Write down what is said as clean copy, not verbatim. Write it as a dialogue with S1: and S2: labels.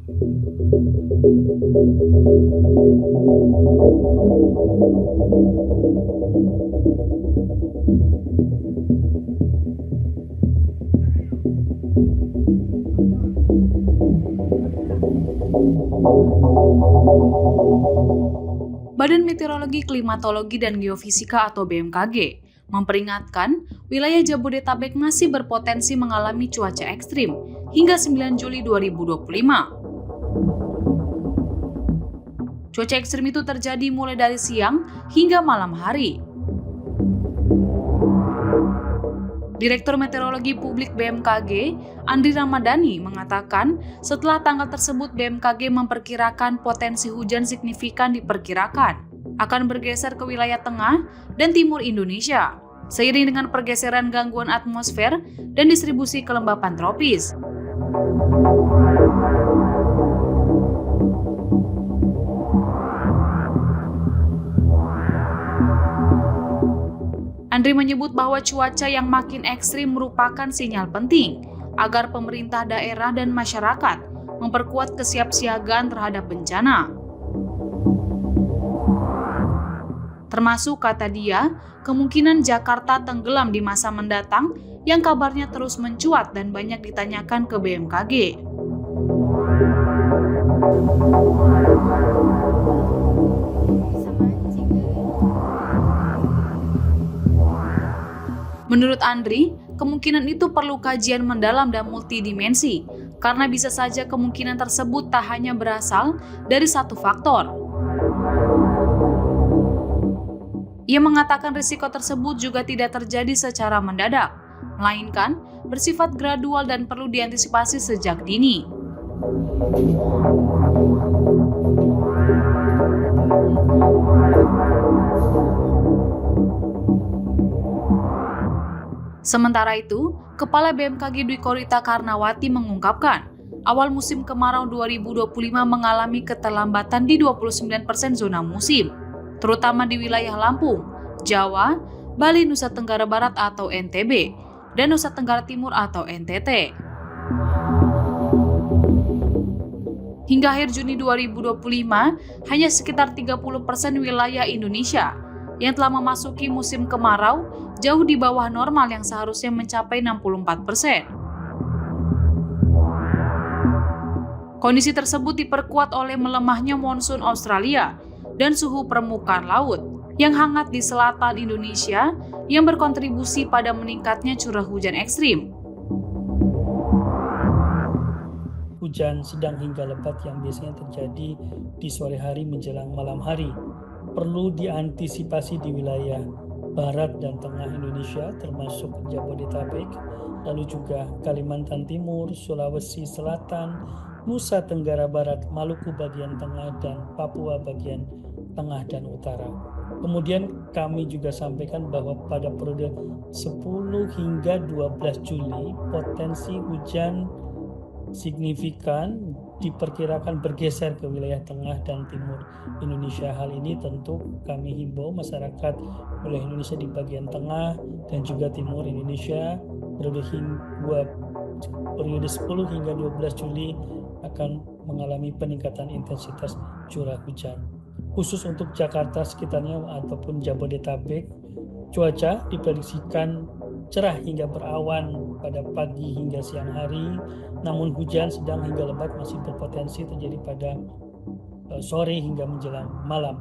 S1: Badan Meteorologi, Klimatologi, dan Geofisika atau BMKG memperingatkan wilayah Jabodetabek masih berpotensi mengalami cuaca ekstrim hingga 9 Juli 2025. Cuaca ekstrim itu terjadi mulai dari siang hingga malam hari. Direktur Meteorologi Publik BMKG, Andri Ramadhani, mengatakan setelah tanggal tersebut BMKG memperkirakan potensi hujan signifikan diperkirakan akan bergeser ke wilayah tengah dan timur Indonesia, seiring dengan pergeseran gangguan atmosfer dan distribusi kelembapan tropis. Andri menyebut bahwa cuaca yang makin ekstrim merupakan sinyal penting agar pemerintah daerah dan masyarakat memperkuat kesiapsiagaan terhadap bencana. Termasuk, kata dia, kemungkinan Jakarta tenggelam di masa mendatang yang kabarnya terus mencuat dan banyak ditanyakan ke BMKG. Menurut Andri, kemungkinan itu perlu kajian mendalam dan multidimensi, karena bisa saja kemungkinan tersebut tak hanya berasal dari satu faktor. Ia mengatakan risiko tersebut juga tidak terjadi secara mendadak, melainkan bersifat gradual dan perlu diantisipasi sejak dini. Sementara itu, Kepala BMKG Dwi Korita Karnawati mengungkapkan, awal musim kemarau 2025 mengalami keterlambatan di 29% zona musim, terutama di wilayah Lampung, Jawa, Bali, Nusa Tenggara Barat atau NTB, dan Nusa Tenggara Timur atau NTT. Hingga akhir Juni 2025, hanya sekitar 30% wilayah Indonesia yang telah memasuki musim kemarau jauh di bawah normal yang seharusnya mencapai 64%. Kondisi tersebut diperkuat oleh melemahnya monsun Australia dan suhu permukaan laut yang hangat di selatan Indonesia yang berkontribusi pada meningkatnya curah hujan ekstrim.
S2: Hujan sedang hingga lebat yang biasanya terjadi di sore hari menjelang malam hari perlu diantisipasi di wilayah barat dan tengah Indonesia termasuk Jabodetabek, lalu juga Kalimantan Timur, Sulawesi Selatan, Nusa Tenggara Barat, Maluku bagian tengah, dan Papua bagian tengah dan utara. Kemudian kami juga sampaikan bahwa pada periode 10 hingga 12 Juli potensi hujan signifikan diperkirakan bergeser ke wilayah tengah dan timur Indonesia. Hal ini tentu kami himbau masyarakat wilayah Indonesia di bagian tengah dan juga timur Indonesia periode 10 hingga 12 Juli akan mengalami peningkatan intensitas curah hujan. Khusus untuk Jakarta sekitarnya ataupun Jabodetabek, cuaca diprediksikan cerah hingga berawan pada pagi hingga siang hari, namun hujan sedang hingga lebat masih berpotensi terjadi pada sore hingga menjelang malam.